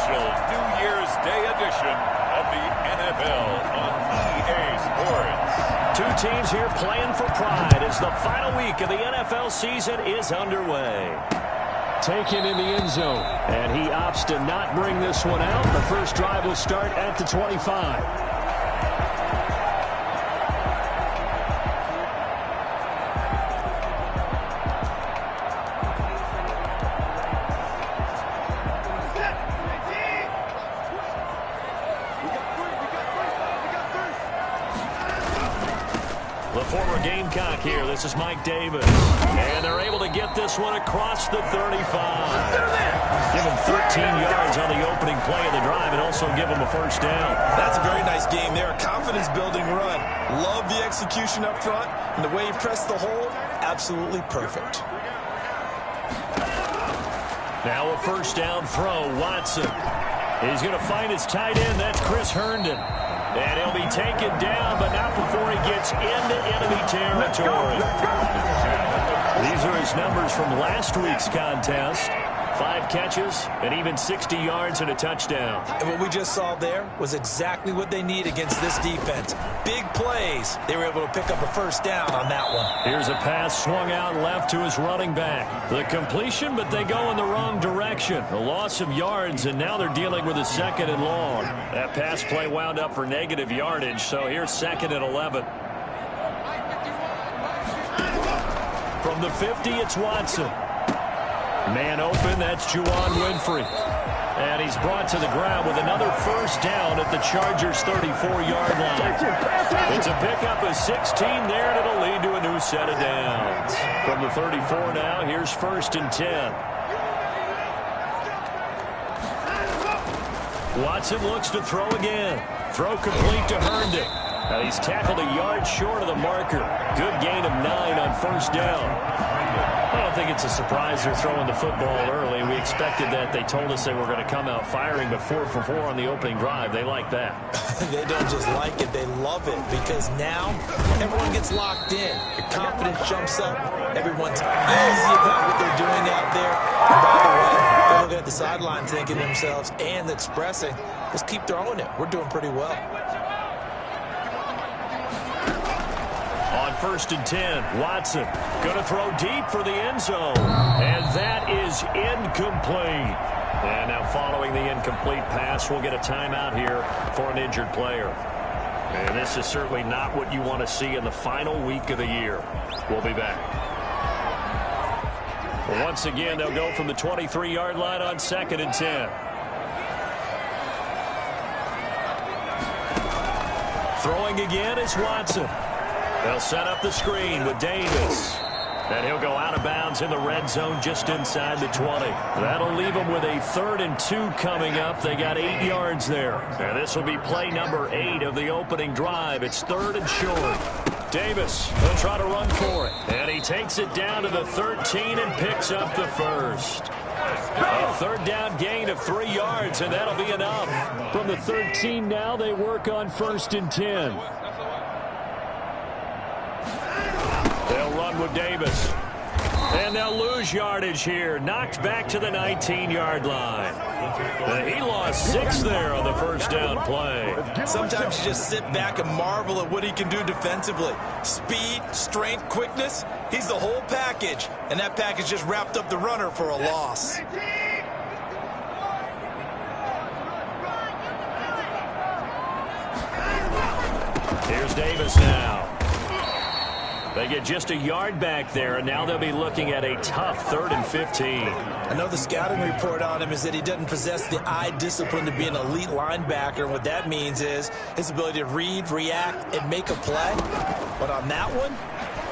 special New Year's Day edition of the NFL on EA Sports. Two teams here playing for pride as the final week of the NFL season is underway. Taken in the end zone, and he opts to not bring this one out. The first drive will start at the 25. Former Gamecock here. This is Mike Davis. And they're able to get this one across the 35. Give him 13 yards on the opening play of the drive and also give him a first down. That's a very nice game there. A confidence-building run. Love the execution up front. And the way he pressed the hole, absolutely perfect. Now a first down throw. Watson. He's going to find his tight end. That's Chris Herndon. And he'll be taken down, but not before he gets into enemy territory. These are his numbers from last week's contest. 5 catches and even 60 yards and a touchdown. And what we just saw there was exactly what they need against this defense. Big plays. They were able to pick up a first down on that one. Here's a pass swung out left to his running back. The completion, but they go in the wrong direction. A loss of yards, and now they're dealing with a second and long. That pass play wound up for negative yardage, so here's second and 11. From the 50, it's Watson. Man open, that's Juwan Winfrey. And he's brought to the ground with another first down at the Chargers' 34-yard line. It's a pickup of 16 there, and it'll lead to a new set of downs. From the 34 now, here's first and 10. Watson looks to throw again. Throw complete to Herndon. And he's tackled a yard short of the marker. Good gain of 9 on first down. I don't think it's a surprise they're throwing the football early. We expected that. They told us they were going to come out firing, but 4 for 4 on the opening drive. They like that. They don't just like it, they love it, because now everyone gets locked in. Your confidence jumps up. Everyone's easy about what they're doing out there. And by the way, they look at the sideline thinking to themselves and expressing, let's keep throwing it. We're doing pretty well. On first and 10, Watson going to throw deep for the end zone. And that is incomplete. And now following the incomplete pass, we'll get a timeout here for an injured player. And this is certainly not what you want to see in the final week of the year. We'll be back. Once again, they'll go from the 23-yard line on second and 10. Throwing again is Watson. They'll set up the screen with Davis. And he'll go out of bounds in the red zone just inside the 20. That'll leave them with a 3rd and 2 coming up. They got 8 yards there. And this will be play number 8 of the opening drive. It's 3rd and short. Davis will try to run for it. And he takes it down to the 13 and picks up the first. A 3rd down gain of 3 yards, and that'll be enough. From the 13 now, they work on first and 10. They'll run with Davis. And they'll lose yardage here. Knocked back to the 19-yard line. He lost 6 there on the first down play. Sometimes you just sit back and marvel at what he can do defensively. Speed, strength, quickness. He's the whole package. And that package just wrapped up the runner for a loss. Here's Davis now. They get just a yard back there, and now they'll be looking at a tough 3rd and 15. I know the scouting report on him is that he doesn't possess the eye discipline to be an elite linebacker. What that means is his ability to read, react, and make a play. But on that one,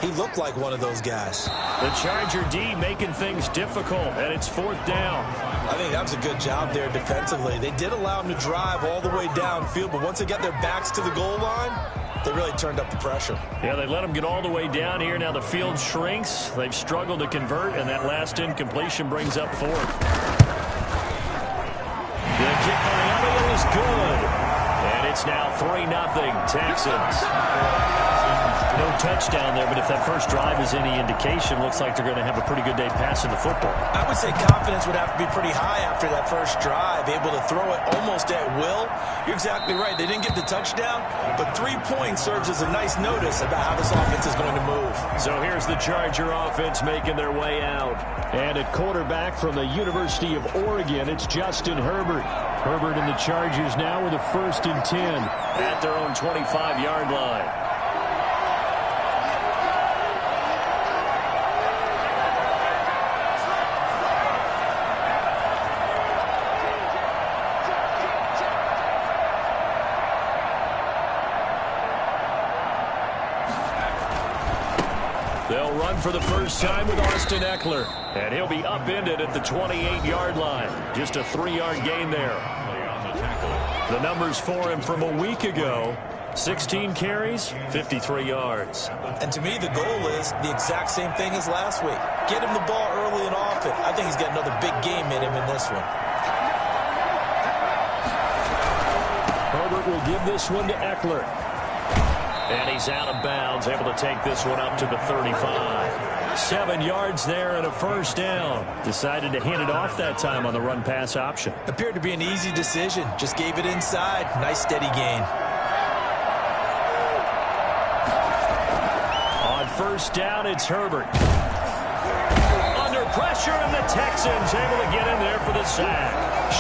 he looked like one of those guys. The Charger D making things difficult, and it's 4th down. I think that was a good job there defensively. They did allow him to drive all the way downfield, but once they got their backs to the goal line, they really turned up the pressure. Yeah, they let him get all the way down here. Now the field shrinks. They've struggled to convert, and that last incompletion brings up 4th. The kick by Elliott is good. And it's now 3-0 Texans. No touchdown there, but if that first drive is any indication, looks like they're going to have a pretty good day passing the football. I would say confidence would have to be pretty high after that first drive, able to throw it almost at will. You're exactly right. They didn't get the touchdown, but 3 points serves as a nice notice about how this offense is going to move. So here's the Charger offense making their way out. And at quarterback from the University of Oregon, it's Justin Herbert. Herbert and the Chargers now with a 1st and 10 at their own 25-yard line. They'll run for the first time with Austin Eckler. And he'll be upended at the 28-yard line. Just a 3-yard gain there. The numbers for him from a week ago: 16 carries, 53 yards. And to me, the goal is the exact same thing as last week. Get him the ball early and often. I think he's got another big game in him in this one. Herbert will give this one to Eckler. And he's out of bounds, able to take this one up to the 35. 7 yards there and a first down. Decided to hand it off that time on the run-pass option. Appeared to be an easy decision. Just gave it inside. Nice steady gain. On first down, it's Herbert. Under pressure, and the Texans able to get in there for the sack.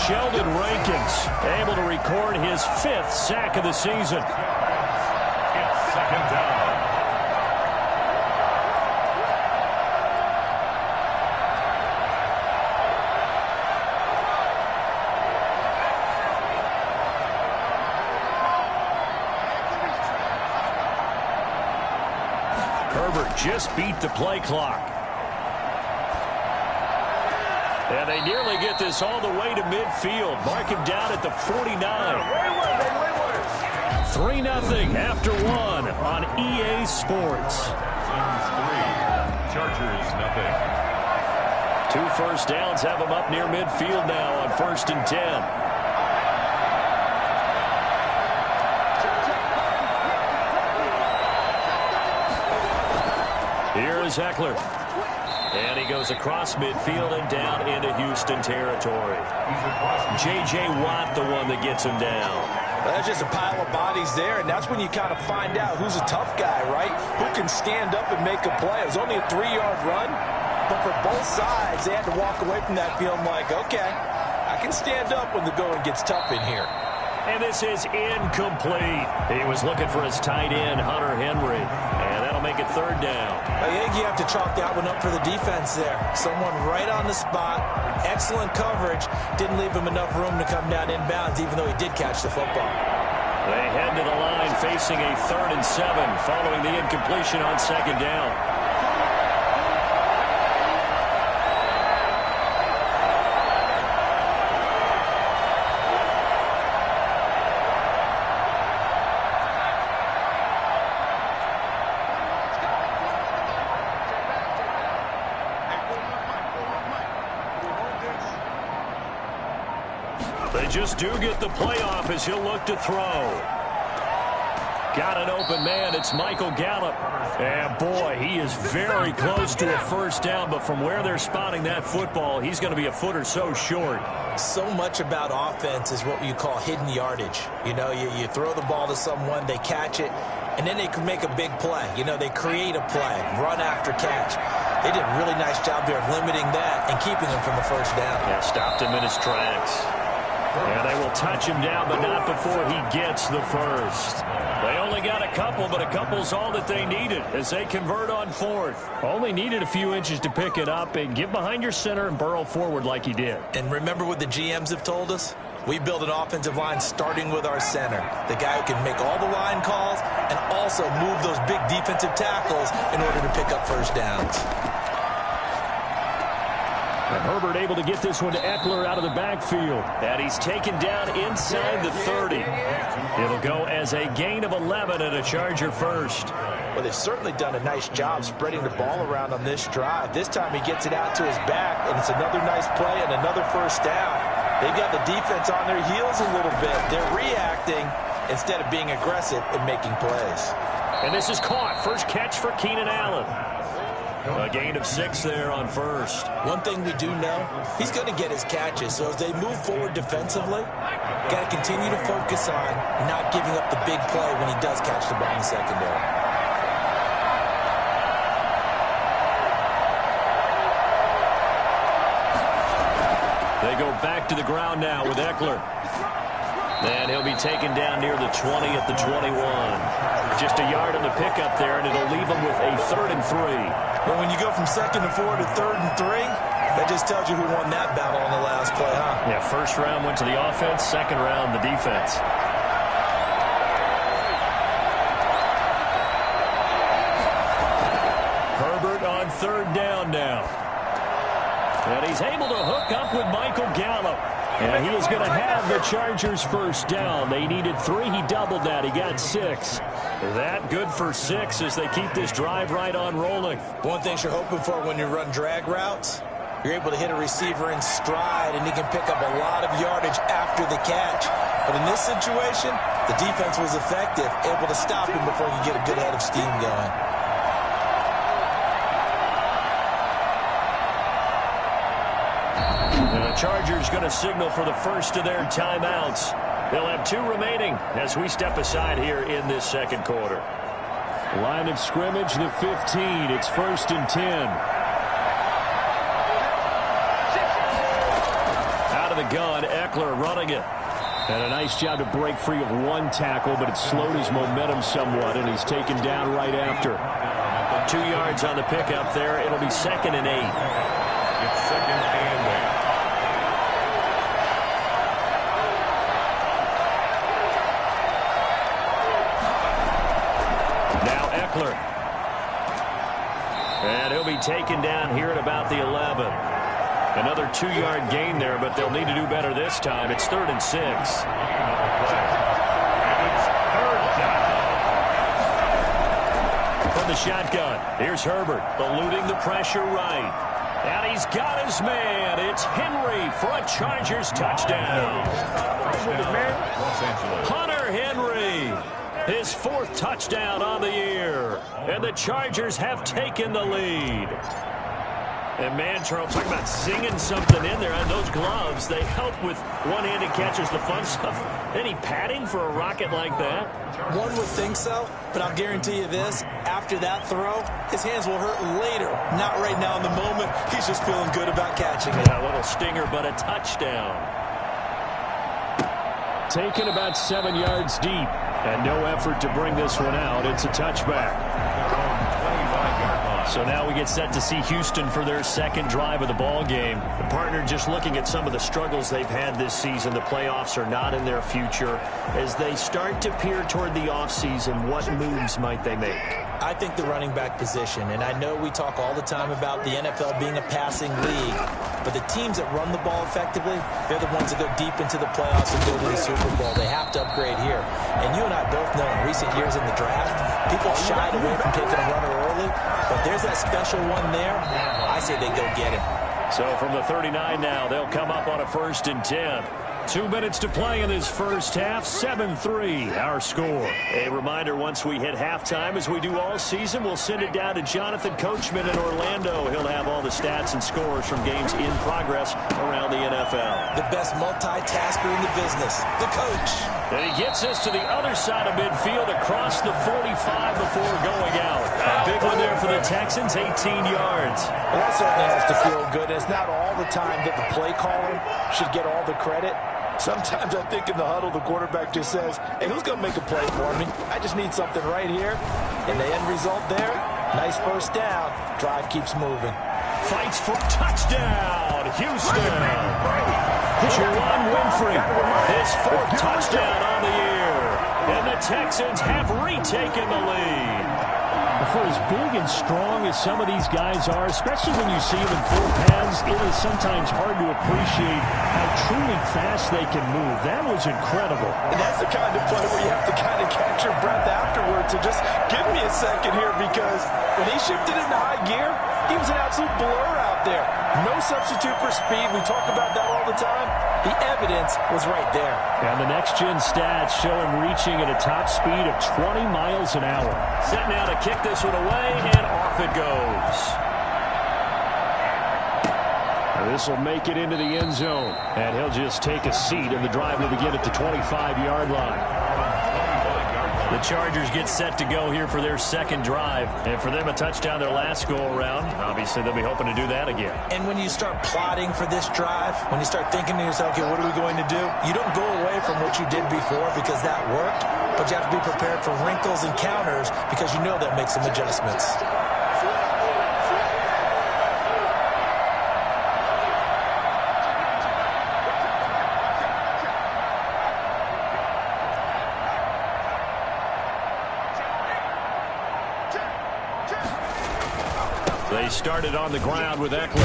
Sheldon Rankins able to record his 5th sack of the season. Second down. Herbert just beat the play clock. And they nearly get this all the way to midfield. Mark him down at the 49. 3-0 after 1 on EA Sports. Chargers nothing. 2 first downs have them up near midfield now on 1st and 10. Here is Eckler. And he goes across midfield and down into Houston territory. J.J. Watt, the one that gets him down. There's just a pile of bodies there, and that's when you kind of find out who's a tough guy, right? Who can stand up and make a play. It was only a 3-yard run, but for both sides, they had to walk away from that feeling like, okay, I can stand up when the going gets tough in here. And this is incomplete. He was looking for his tight end, Hunter Henry, and that'll make it 3rd down. I think you have to chalk that one up for the defense there. Someone right on the spot, excellent coverage, didn't leave him enough room to come down inbounds, even though he did catch the football. They head to the line facing a 3rd and 7 following the incompletion on 2nd down. They just do get the playoff as he'll look to throw. Got an open man. It's Michael Gallup. And, boy, he is very close to a first down. But from where they're spotting that football, he's going to be a foot or so short. So much about offense is what you call hidden yardage. You know, you throw the ball to someone, they catch it, and then they can make a big play. You know, they create a play, run after catch. They did a really nice job there of limiting that and keeping him from the first down. Yeah, stopped him in his tracks. And they will touch him down, but not before he gets the first. They only got a couple, but a couple's all that they needed as they convert on 4th. Only needed a few inches to pick it up and get behind your center and burrow forward like he did. And remember what the GMs have told us? We build an offensive line starting with our center, the guy who can make all the line calls and also move those big defensive tackles in order to pick up first downs. And Herbert able to get this one to Eckler out of the backfield. And he's taken down inside the 30. It'll go as a gain of 11 and a Charger first. Well, they've certainly done a nice job spreading the ball around on this drive. This time he gets it out to his back, and it's another nice play and another first down. They've got the defense on their heels a little bit. They're reacting instead of being aggressive and making plays. And this is caught. First catch for Keenan Allen. A gain of 6 there on first. One thing we do know, he's going to get his catches. So as they move forward defensively, got to continue to focus on not giving up the big play when he does catch the ball in the secondary. They go back to the ground now with Eckler. And he'll be taken down near the 20 at the 21. Just a yard on the pickup there, and it'll leave him with a 3rd and 3. But when you go from 2nd and 4 to 3rd and 3, that just tells you who won that battle on the last play, huh? Yeah, first round went to the offense, second round the defense. Herbert on 3rd down now. And he's able to hook up with Michael Gallup. And he is going to have the Chargers first down. They needed 3. He doubled that. He got 6. That good for 6 as they keep this drive right on rolling. One thing you're hoping for when you run drag routes, you're able to hit a receiver in stride, and he can pick up a lot of yardage after the catch. But in this situation, the defense was effective, able to stop him before he could get a good head of steam going. The Chargers going to signal for the first of their timeouts. They'll have 2 remaining as we step aside here in this second quarter. Line of scrimmage, the 15. It's 1st and 10. Out of the gun, Eckler running it. And a nice job to break free of 1 tackle, but it slowed his momentum somewhat, and he's taken down right after. 2 yards on the pickup there. It'll be 2nd and 8. It's 2nd and 8. And he'll be taken down here at about the 11. Another 2-yard gain there, but they'll need to do better this time. It's 3rd and 6. From the shotgun, here's Herbert, eluding the pressure right. And he's got his man. It's Henry for a Chargers touchdown. Hunter Henry. His 4th touchdown on the year. And the Chargers have taken the lead. And man, Charles, talking about singing something in there. And those gloves, they help with one-handed catches, the fun stuff. Any padding for a rocket like that? One would think so, but I'll guarantee you this. After that throw, his hands will hurt later. Not right now in the moment. He's just feeling good about catching it. Yeah, a little stinger, but a touchdown. Taken about 7 yards deep. And no effort to bring this one out. It's a touchback. So now we get set to see Houston for their second drive of the ball game. The partner, just looking at some of the struggles they've had this season, the playoffs are not in their future. As they start to peer toward the offseason, what moves might they make? I think the running back position, and I know we talk all the time about the NFL being a passing league, but the teams that run the ball effectively, they're the ones that go deep into the playoffs and go to the Super Bowl. They have to upgrade here. And you and I both know in recent years in the draft, people shied away from taking a runner early, but there's that special one there. I say they go get him. So from the 39 now, they'll come up on a 1st and 10. 2 minutes to play in this first half. 7-3, our score. A reminder, once we hit halftime, as we do all season, we'll send it down to Jonathan Coachman in Orlando. He'll have all the stats and scores from games in progress around the NFL. The best multitasker in the business, the coach. And he gets us to the other side of midfield across the 45 before going out. Big one there for the Texans, 18 yards. Well, that certainly has to feel good. It's not all the time that the play caller should get all the credit. Sometimes I think in the huddle, the quarterback just says, hey, who's going to make a play for me? I just need something right here. And the end result there, nice first down. Drive keeps moving. Fights for touchdown, Houston. Juwan Winfrey, his 4th touchdown on the year. And the Texans have retaken the lead. For as big and strong as some of these guys are, especially when you see them in full pads, it is sometimes hard to appreciate how truly fast they can move. That was incredible. And that's the kind of play where you have to kind of catch your breath afterwards. So just give me a second here, because when he shifted into high gear, he was an absolute blur out there. No substitute for speed. We talk about that all the time. The evidence was right there. And the next-gen stats show him reaching at a top speed of 20 miles an hour. Set now to kick this one away, and off it goes. This will make it into the end zone. And he'll just take a seat, and the drive will begin at the 25-yard line. The Chargers get set to go here for their second drive. And for them, a touchdown their last go-around. Obviously, they'll be hoping to do that again. And when you start plotting for this drive, when you start thinking to yourself, okay, what are we going to do? You don't go away from what you did before because that worked, but you have to be prepared for wrinkles and counters because you know that makes some adjustments. They started on the ground with Eckler.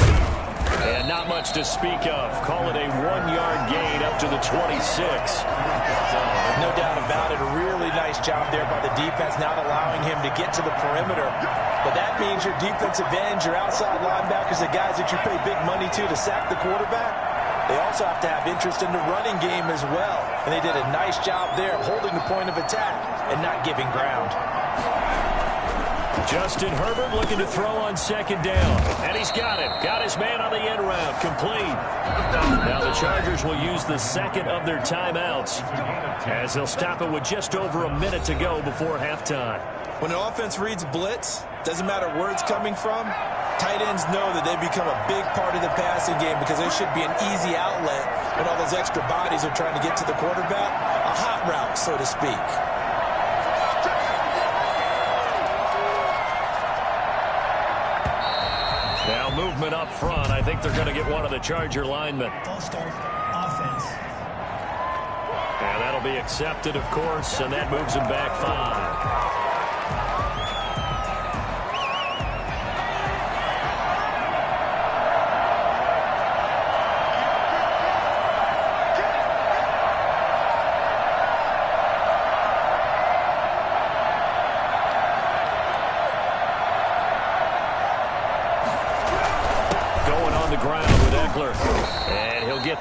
And not much to speak of. Call it a 1-yard gain up to the 26. No doubt about it. A really nice job there by the defense, not allowing him to get to the perimeter. But that means your defensive ends, your outside linebackers, the guys that you pay big money to sack the quarterback, they also have to have interest in the running game as well. And they did a nice job there of holding the point of attack and not giving ground. Justin Herbert looking to throw on second down. And he's got it. Got his man on the end route. Complete. Now the Chargers will use the second of their timeouts as they'll stop it with just over a minute to go before halftime. When an offense reads blitz, doesn't matter where it's coming from, tight ends know that they become a big part of the passing game because there should be an easy outlet when all those extra bodies are trying to get to the quarterback. A hot route, so to speak. Now movement up front. I think they're going to get one of the Charger linemen. Ball start, offense. And that'll be accepted, of course, and that moves him back 5.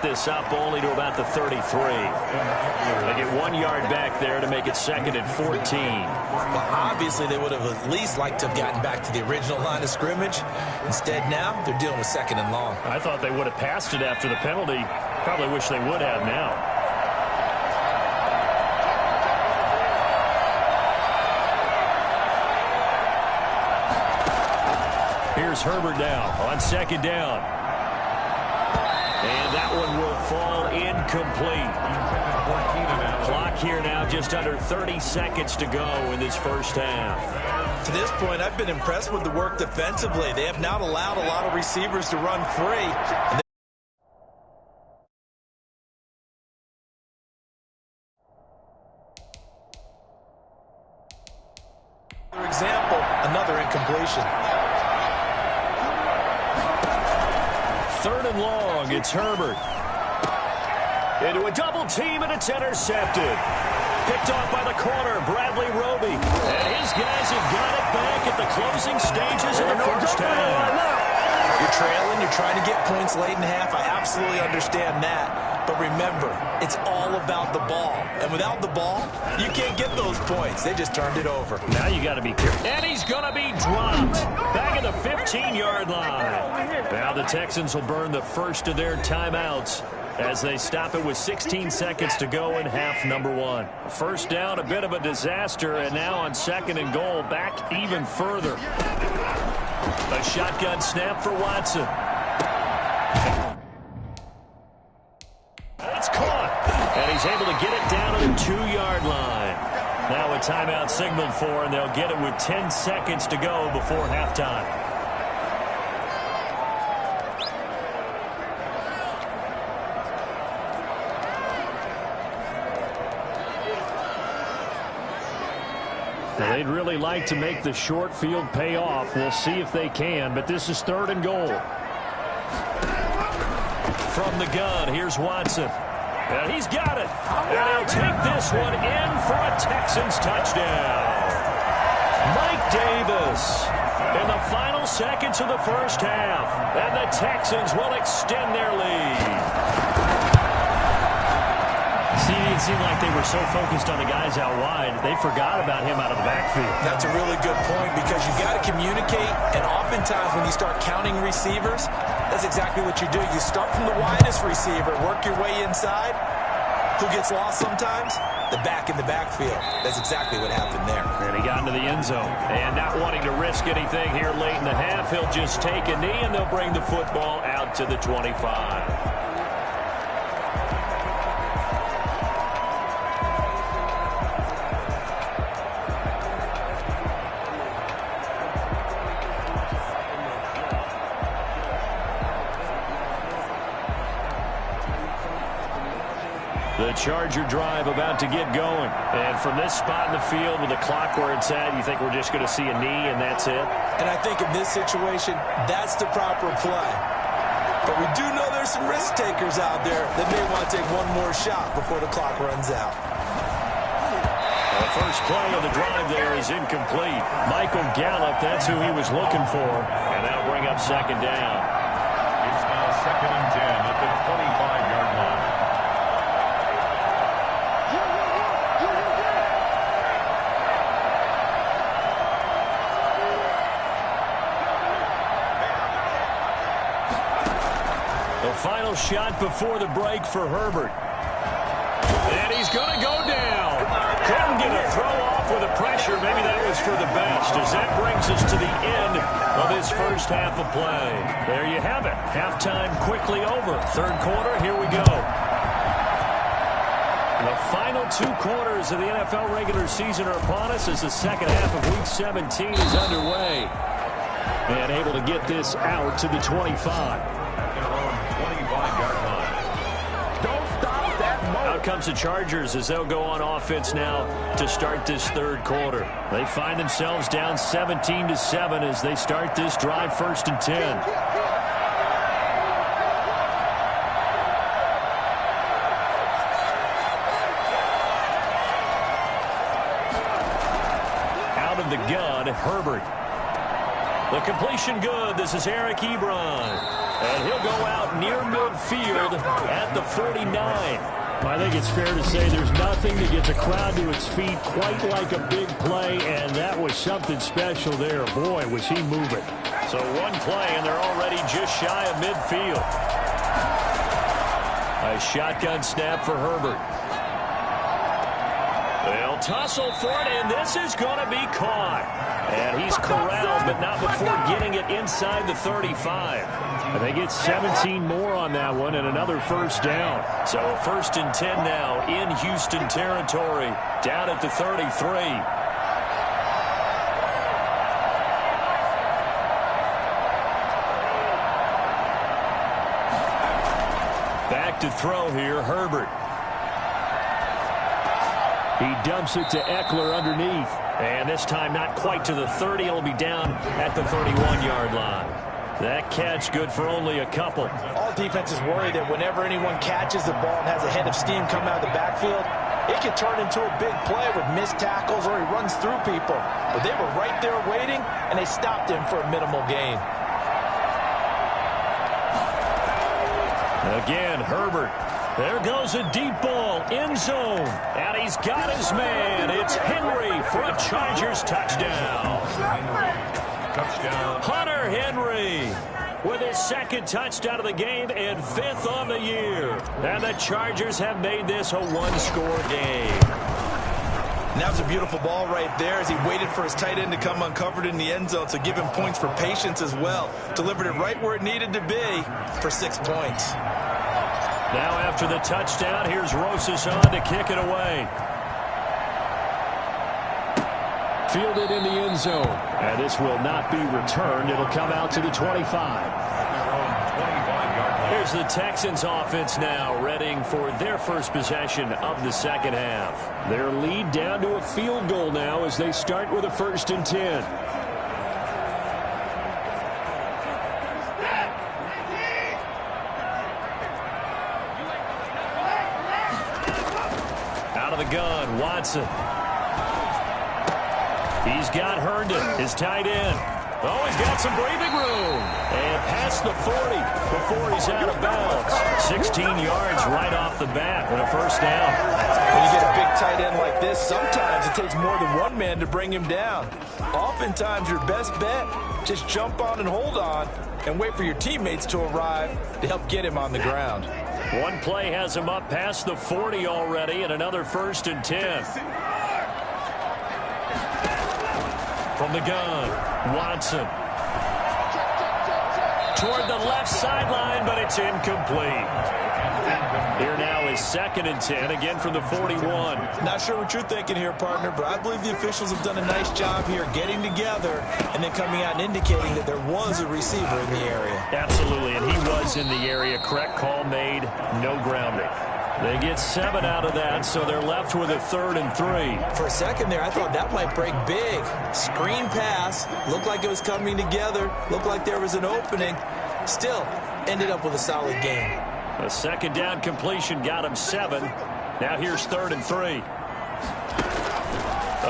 This up only to about the 33. They get 1 yard back there to make it second and 14. Well, obviously they would have at least liked to have gotten back to the original line of scrimmage. Instead now they're dealing with second and long. I thought they would have passed it after the penalty. Probably wish they would have now. Here's Herbert now on second down. And that one will fall incomplete. Clock here now, just under 30 seconds to go in this first half. To this point, I've been impressed with the work defensively. They have not allowed a lot of receivers to run free. For example, another incompletion. Third and long, it's Herbert. Into a double team, and it's intercepted. Picked off by the corner, Bradley Roby. And his guys have got it back at the closing stages of the first half. You're trailing, you're trying to get points late in half. I absolutely understand that. But remember, it's all about the ball. And without the ball, you can't get those points. They just turned it over. Now you got to be careful. And he's going to be dropped. Back at the 15-yard line. Now the Texans will burn the first of their timeouts as they stop it with 16 seconds to go in half number 1. First down, a bit of a disaster, and now on second and goal, back even further. A shotgun snap for Watson. It's caught, and he's able to get it down to the 2-yard line. Now a timeout signaled for, and they'll get it with 10 seconds to go before halftime. Well, they'd really like to make the short field pay off. We'll see if they can, but this is third and goal. From the gun, here's Watson. And he's got it. And he'll take this one in for a Texans touchdown. Mike Davis in the final seconds of the first half. And the Texans will extend their lead. See, it seemed like they were so focused on the guys out wide, they forgot about him out of the backfield. That's a really good point because you got to communicate, and oftentimes when you start counting receivers, that's exactly what you do. You start from the widest receiver, work your way inside. Who gets lost sometimes? The back in the backfield. That's exactly what happened there. And he got into the end zone. And not wanting to risk anything here late in the half, he'll just take a knee, and they'll bring the football out to the 25. The Charger drive about to get going. And from this spot in the field with the clock where it's at, you think we're just going to see a knee and that's it? And I think in this situation, that's the proper play. But we do know there's some risk takers out there that may want to take one more shot before the clock runs out. The first play of the drive there is incomplete. Michael Gallup, that's who he was looking for. And that'll bring up second down. It's now 2nd and 10 at the 25-yard line. The final shot before the break for Herbert. And he's going to go down. Couldn't get a throw off with the pressure. Maybe that was for the best, as that brings us to the end of this first half of play. There you have it. Halftime quickly over. Third quarter, here we go. The final 2 quarters of the NFL regular season are upon us as the second half of Week 17 is underway. And able to get this out to the 25. Out comes the Chargers as they'll go on offense now to start this third quarter. They find themselves down 17-7 as they start this drive, 1st and 10. Out of the gun, Herbert. The completion good. This is Eric Ebron. And he'll go out near midfield at the 49. I think it's fair to say there's nothing to get the crowd to its feet quite like a big play, and that was something special there. Boy, was he moving. So one play, and they're already just shy of midfield. A shotgun snap for Herbert. They'll tussle for it, and this is going to be caught. And he's corralled, but not before getting it inside the 35. And they get 17 more on that one and another first down. So a 1st and 10 now in Houston territory, down at the 33. Back to throw here, Herbert. He dumps it to Eckler underneath. And this time not quite to the 30. It'll be down at the 31-yard line. That catch good for only a couple. All defenses worry that whenever anyone catches the ball and has a head of steam coming out of the backfield, it can turn into a big play with missed tackles or he runs through people. But they were right there waiting, and they stopped him for a minimal gain. Again, Herbert. There goes a deep ball, end zone, and he's got his man. It's Henry for a Chargers touchdown. Touchdown. Hunter Henry with his 2nd touchdown of the game and 5th on the year. And the Chargers have made this a 1-score game. And that was a beautiful ball right there as he waited for his tight end to come uncovered in the end zone, so give him points for patience as well. Delivered it right where it needed to be for 6 points. Now after the touchdown, here's Rosas on to kick it away. Fielded in the end zone. And this will not be returned. It'll come out to the 25. Here's the Texans offense now, readying for their first possession of the second half. Their lead down to a field goal now as they start with a 1st and 10. Out of the gun, Watson. He's got Herndon, his tight end. Oh, he's got some breathing room. And past the 40 before he's out of bounds. 16 yards right off the bat and a first down. When you get a big tight end like this, sometimes it takes more than one man to bring him down. Oftentimes, your best bet, just jump on and hold on and wait for your teammates to arrive to help get him on the ground. One play has him up past the 40 already and another 1st and 10. From the gun, Watson. Toward the left sideline, but it's incomplete. Here now is 2nd and 10, again from the 41. Not sure what you're thinking here, partner, but I believe the officials have done a nice job here getting together and then coming out and indicating that there was a receiver in the area. Absolutely, and he was in the area. Correct call made, no grounding. They get 7 out of that, so they're left with a 3rd and 3. For a second there, I thought that might break big. Screen pass, looked like it was coming together, looked like there was an opening. Still, ended up with a solid game. A 2nd down completion got him 7. Now here's 3rd and 3.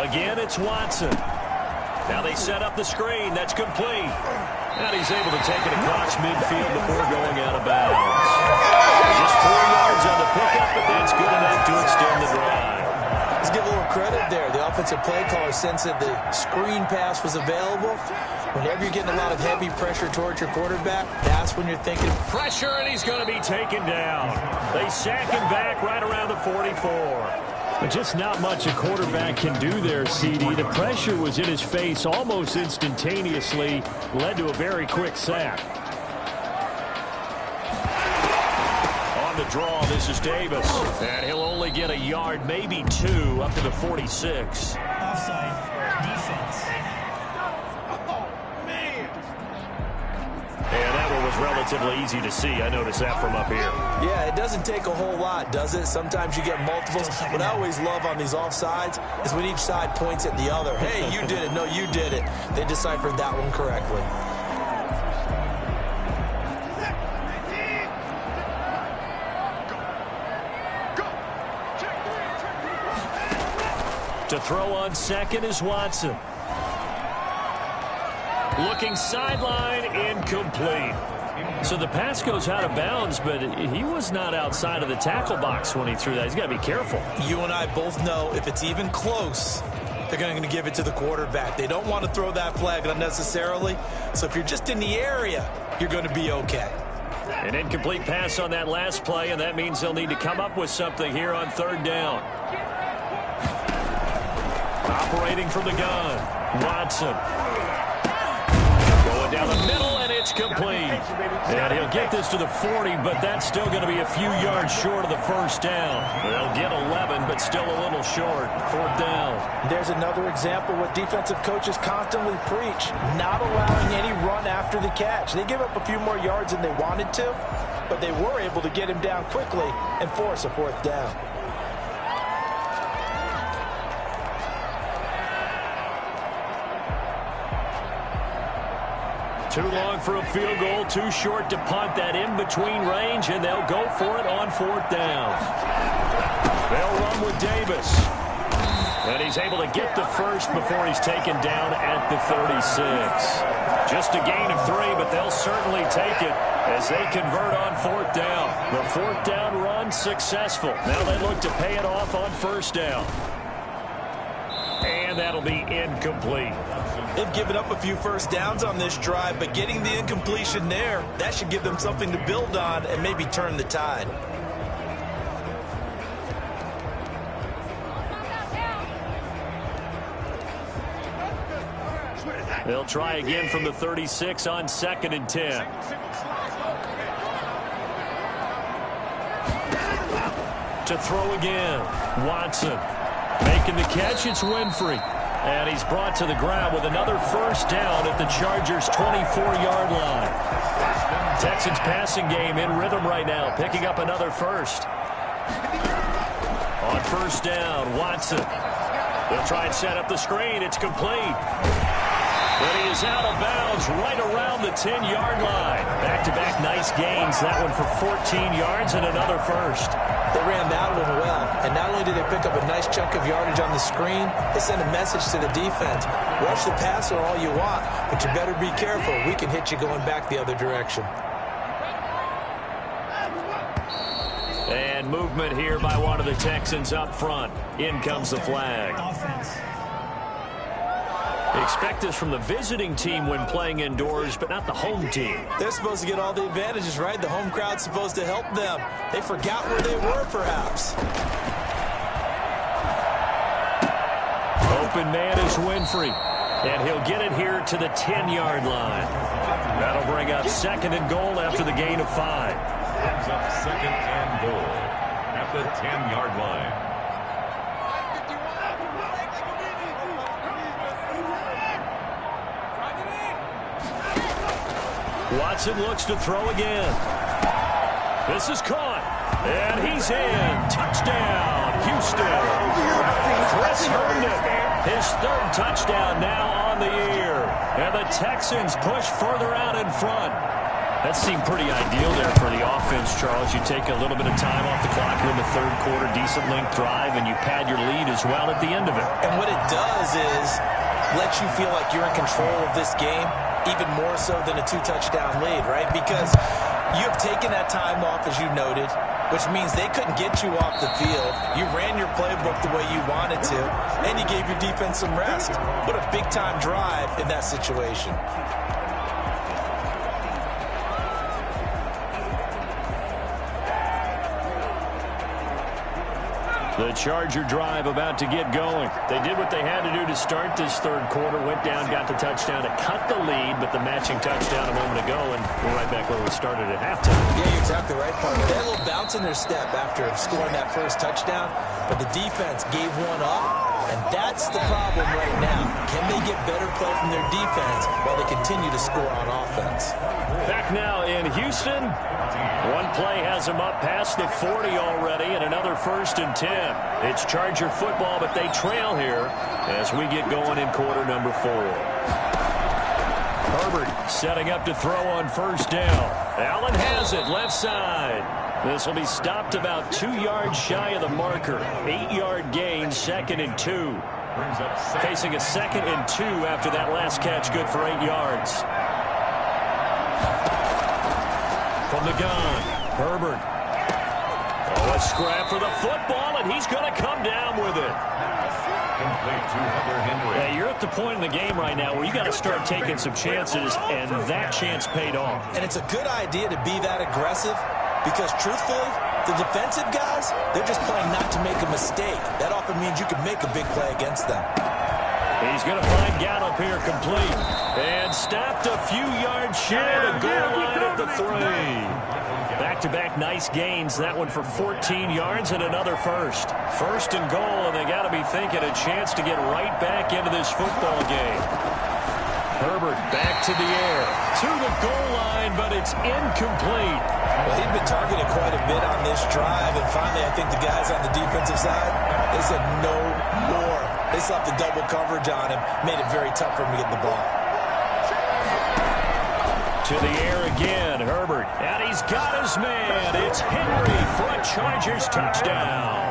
Again, it's Watson. Now they set up the screen. That's complete. And he's able to take it across midfield before going out of bounds. Just 4 yards on the pickup, but that's good enough to extend the drive. Let's give a little credit there. The offensive play caller sensed that the screen pass was available. Whenever you're getting a lot of heavy pressure towards your quarterback, that's when you're thinking pressure, and he's going to be taken down. They sack him back right around the 44. But just not much a quarterback can do there, CD. The pressure was in his face almost instantaneously, led to a very quick sack. On the draw, this is Davis. And he'll only get a yard, maybe 2, up to the 46. Offside. Defense. And that one was relatively easy to see. I noticed that from up here. Yeah, it doesn't take a whole lot, does it? Sometimes you get multiples. What I always love on these offsides is when each side points at the other. Hey, you did it. No, you did it. They deciphered that one correctly. To throw on 2nd is Watson. Looking sideline, incomplete. So the pass goes out of bounds, but he was not outside of the tackle box when he threw that. He's got to be careful. You and I both know if it's even close, they're going to give it to the quarterback. They don't want to throw that flag unnecessarily. So if you're just in the area, you're going to be okay. An incomplete pass on that last play, and that means they'll need to come up with something here on 3rd down. Operating from the gun, Watson. Going down the middle, and it's complete. And he'll get this to the 40, but that's still going to be a few yards short of the 1st down. They'll get 11, but still a little short. 4th down. There's another example what defensive coaches constantly preach, not allowing any run after the catch. They give up a few more yards than they wanted to, but they were able to get him down quickly and force a 4th down. Too long for a field goal, too short to punt. That in-between range, and they'll go for it on 4th down. They'll run with Davis. And he's able to get the first before he's taken down at the 36. Just a gain of 3, but they'll certainly take it as they convert on 4th down. The 4th down run successful. Now they look to pay it off on 1st down. And that'll be incomplete. They've given up a few 1st downs on this drive, but getting the incompletion there, that should give them something to build on and maybe turn the tide. They'll try again from the 36 on 2nd and 10. To throw again, Watson. Making the catch, it's Winfrey. And he's brought to the ground with another 1st down at the Chargers' 24-yard line. Texans passing game in rhythm right now, picking up another 1st. On 1st down, Watson. They'll try and set up the screen. It's complete. But he is out of bounds right around the 10-yard line. Back-to-back nice gains. That one for 14 yards and another 1st. They ran that one well, and not only did they pick up a nice chunk of yardage on the screen. They send a message to the defense. Rush the passer all you want, but you better be careful. We can hit you going back the other direction. And movement here by one of the Texans up front. In comes the flag. Offense. Expect this from the visiting team when playing indoors, but not the home team. They're supposed to get all the advantages, right? The home crowd's supposed to help them. They forgot where they were, perhaps. Open man is Winfrey, and he'll get it here to the 10-yard line. That'll bring up 2nd and goal after the gain of 5. Brings up 2nd and goal at the 10-yard line. Watson looks to throw again. This is caught, and he's in. Touchdown, Houston. Chris Herndon, his 3rd touchdown now on the year. And the Texans push further out in front. That seemed pretty ideal there for the offense, Charles. You take a little bit of time off the clock here in the 3rd quarter, decent length drive, and you pad your lead as well at the end of it. And what it does is let you feel like you're in control of this game, even more so than a 2-touchdown lead, right? Because you have taken that time off, as you noted, which means they couldn't get you off the field. You ran your playbook the way you wanted to, and you gave your defense some rest. What a big-time drive in that situation. The Charger drive about to get going. They did what they had to do to start this 3rd quarter. Went down, got the touchdown to cut the lead, but the matching touchdown a moment ago, and we're right back where we started at halftime. Yeah, you're exactly right, partner. They had a little bounce in their step after scoring that first touchdown, but the defense gave one up, and that's the problem right now. Can they get better play from their defense while they continue to score on offense? Back now in Houston. One play has them up past the 40 already, and another 1st and 10. It's Charger football, but they trail here as we get going in quarter number 4. Herbert setting up to throw on 1st down. Allen has it, left side. This will be stopped about 2 yards shy of the marker. 8-yard gain, 2nd and 2. Facing a 2nd and 2 after that last catch, good for 8 yards. From the gun, Herbert. Oh, a scrap for the football, and he's going to come down with it. Complete to Hunter Henry. Yeah, you're at the point in the game right now where you got to start taking some chances, and that chance paid off. And it's a good idea to be that aggressive because, truthfully, the defensive guys, they're just playing not to make a mistake. That often means you can make a big play against them. He's going to find Gallup here complete. And stopped a few yards shy of the goal line at the 3. Back-to-back nice gains. That one for 14 yards and another 1st. 1st and goal, and they got to be thinking a chance to get right back into this football game. Herbert back to the air. To the goal line, but it's incomplete. Well, he'd been targeted quite a bit on this drive, and finally I think the guys on the defensive side, they said no more. They slapped the double coverage on him, made it very tough for him to get the ball. To the air again, Herbert. And he's got his man. It's Henry for a Chargers touchdown.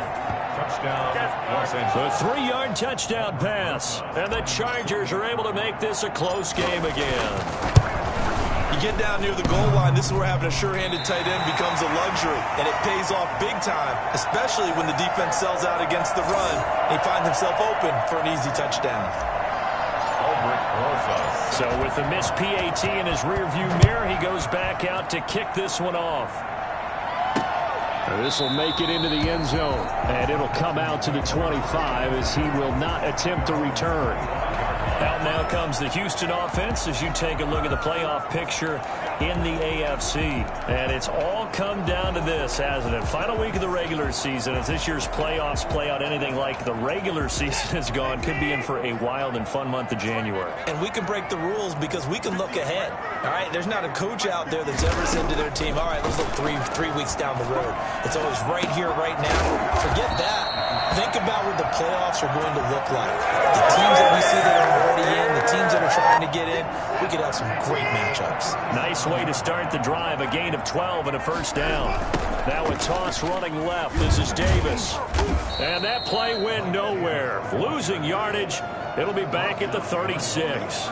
Touchdown, Los Angeles. The 3-yard touchdown pass. And the Chargers are able to make this a close game again. You get down near the goal line, this is where having a sure-handed tight end becomes a luxury, and it pays off big time, especially when the defense sells out against the run, and he finds himself open for an easy touchdown. So with the missed PAT in his rearview mirror, he goes back out to kick this one off. This will make it into the end zone, and it'll come out to the 25 as he will not attempt to return. Out now comes the Houston offense as you take a look at the playoff picture in the AFC. And it's all come down to this, hasn't it? Final week of the regular season, as this year's playoffs play out anything like the regular season has gone, could be in for a wild and fun month of January. And we can break the rules because we can look ahead. All right, there's not a coach out there that's ever said to their team, all right, let's look three weeks down the road. It's always right here, right now. Forget that. Think about what the playoffs are going to look like. The teams that we see that are already in, the teams that are trying to get in, we could have some great matchups. Nice way to start the drive, a gain of 12 and a 1st down. Now a toss running left. This is Davis. And that play went nowhere. Losing yardage. It'll be back at the 36.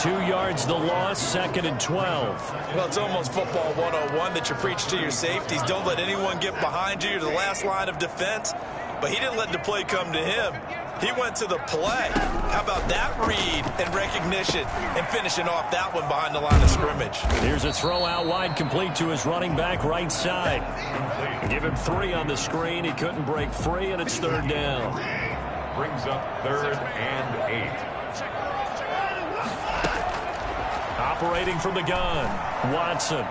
2 yards the loss, 2nd and 12. Well, it's almost football 101 that you preach to your safeties. Don't let anyone get behind you. You're the last line of defense. But he didn't let the play come to him. He went to the play. How about that read and recognition and finishing off that one behind the line of scrimmage? Here's a throw out wide, complete to his running back right side. Give him 3 on the screen. He couldn't break free, and it's 3rd down. Brings up 3rd and 8. Operating from the gun, Watson.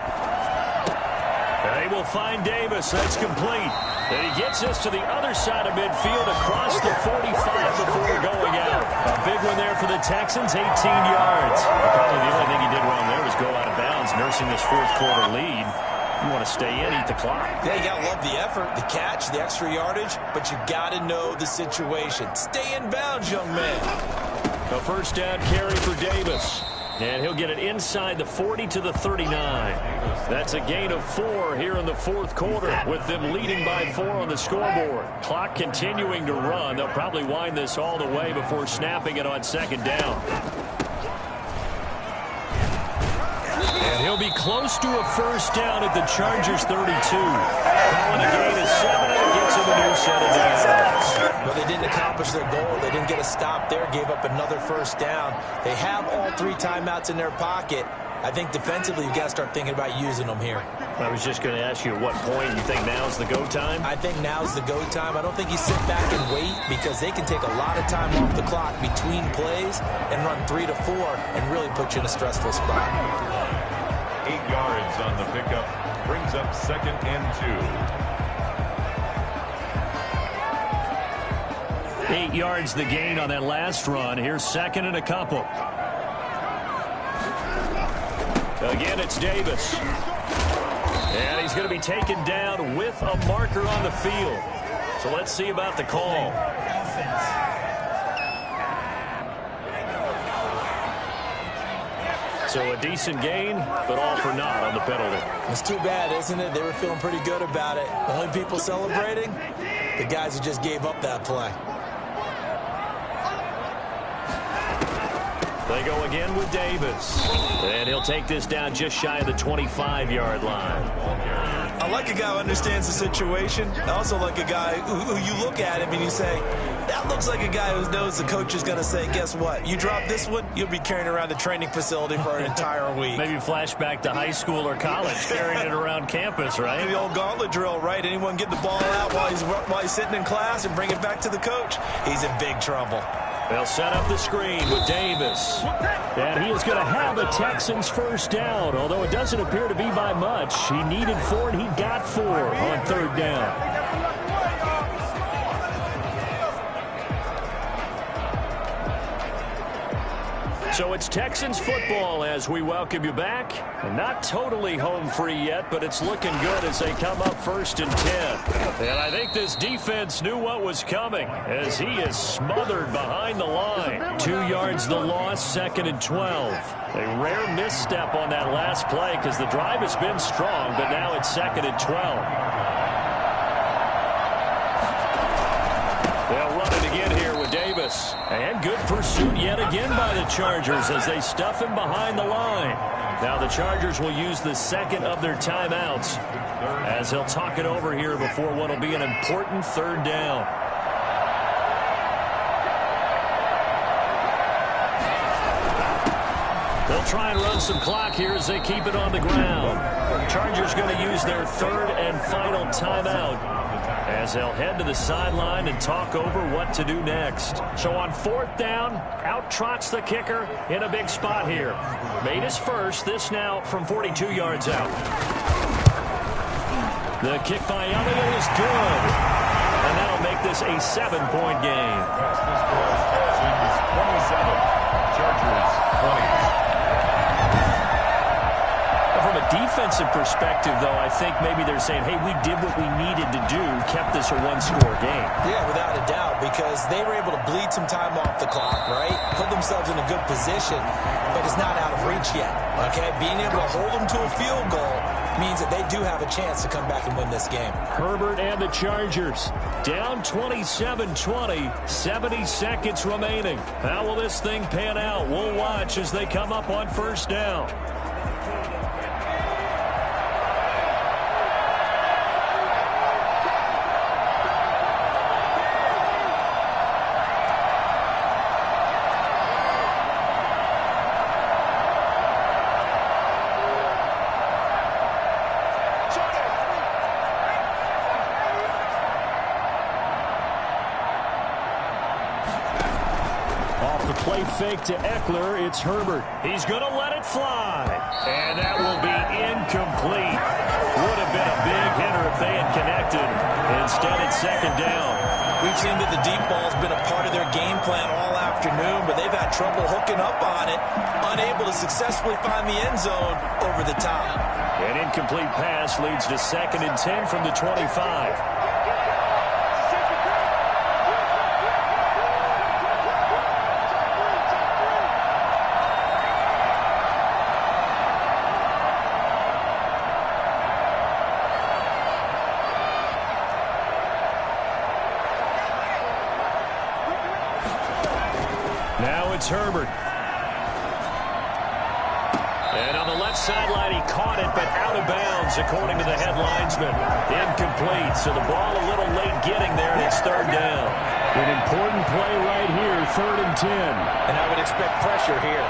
They will find Davis. That's complete. And he gets us to the other side of midfield across the 45 before going out. A big one there for the Texans, 18 yards. Probably the only thing he did wrong there was go out of bounds, nursing this 4th quarter lead. You want to stay in, eat the clock. Yeah, you got to love the effort, the catch, the extra yardage, but you got to know the situation. Stay in bounds, young man. A 1st down carry for Davis. And he'll get it inside the 40 to the 39. That's a gain of 4 here in the 4th quarter with them leading by 4 on the scoreboard. Clock continuing to run. They'll probably wind this all the way before snapping it on 2nd down. And he'll be close to a 1st down at the Chargers 32. Calling a gain of 7, and it gets him a new set of downs. Well, they didn't accomplish their goal. They didn't get a stop there, gave up another 1st down. They have all 3 timeouts in their pocket. I think defensively you've got to start thinking about using them here. I was just going to ask you at what point you think now's the go time? I think now's the go time. I don't think you sit back and wait because they can take a lot of time off the clock between plays and run 3 to 4 and really put you in a stressful spot. 8 yards on the pickup. Brings up 2nd and 2. 8 yards the gain on that last run. Here's 2nd and a couple. Again, it's Davis. And he's going to be taken down with a marker on the field. So let's see about the call. So a decent gain, but all for naught on the penalty. It's too bad, isn't it? They were feeling pretty good about it. Only people celebrating, the guys who just gave up that play. They go again with Davis. And he'll take this down just shy of the 25-yard line. I like a guy who understands the situation. I also like a guy who you look at him and you say, that looks like a guy who knows the coach is going to say, guess what? You drop this one, you'll be carrying around the training facility for an entire week. Maybe flashback to high school or college, carrying it around campus, right? The old gauntlet drill, right? Anyone get the ball out while he's sitting in class and bring it back to the coach? He's in big trouble. They'll set up the screen with Davis. And he is going to have a Texans 1st down, although it doesn't appear to be by much. He needed 4, and he got 4 on 3rd down. So it's Texans football as we welcome you back. Not totally home free yet, but it's looking good as they come up 1st and 10. And I think this defense knew what was coming as he is smothered behind the line. 2 yards the loss, 2nd and 12. A rare misstep on that last play because the drive has been strong, but now it's 2nd and 12. They'll run it again here with Davis. And good pursuit yet again by the Chargers as they stuff him behind the line. Now the Chargers will use the 2nd of their timeouts as they'll talk it over here before what will be an important 3rd down. They'll try and run some clock here as they keep it on the ground. Chargers going to use their 3rd and final timeout as they'll head to the sideline and talk over what to do next. So on 4th down, out trots the kicker in a big spot here. Made his first, this now from 42 yards out. The kick by Elliott is good. And that'll make this a 7-point game. 27, Chargers 20. From a defensive perspective, though, I think maybe they're saying, hey, we did what we needed to do, kept this a 1-score game. Yeah, without a doubt, because they were able to bleed some time off the clock, right? Put themselves in a good position, but it's not out of reach yet, okay? Being able to hold them to a field goal means that they do have a chance to come back and win this game. Herbert and the Chargers down 27-20, 70 seconds remaining. How will this thing pan out? We'll watch as they come up on first down. Play fake to Eckler. It's Herbert. He's going to let it fly. And that will be incomplete. Would have been a big hitter if they had connected. Instead, it's second down. We've seen that the deep ball's been a part of their game plan all afternoon, but they've had trouble hooking up on it, unable to successfully find the end zone over the top. An incomplete pass leads to 2nd and 10 from the 25. It's Herbert. And on the left sideline, he caught it, but out of bounds, according to the head linesman. Incomplete, so the ball a little late getting there, and it's third down. An important play right here, 3rd and 10. And I would expect pressure here.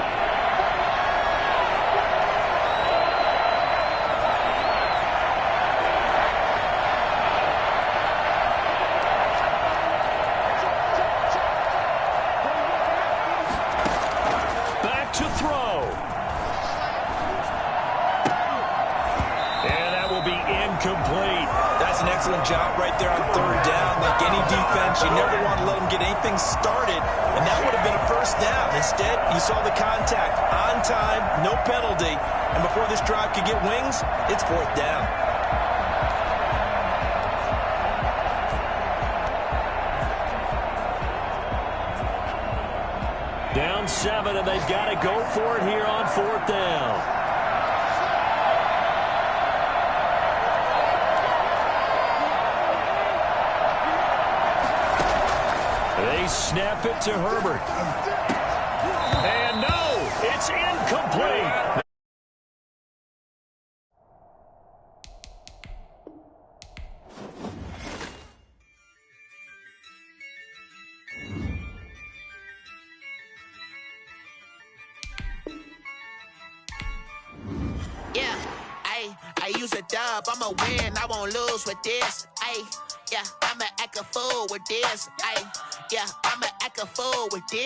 To throw. And that will be incomplete. That's an excellent job right there on 3rd down. Like any defense, you never want to let them get anything started, and that would have been a first down. Instead, you saw the contact on time, no penalty, and before this drive could get wings, it's 4th down. Down 7, and they've got to go for it here on 4th down. They snap it to Herbert. And no, it's incomplete. I use a dub, I'ma win, I won't lose with this. Yeah, I'ma act a fool with this. Yeah, I'ma act a fool with this.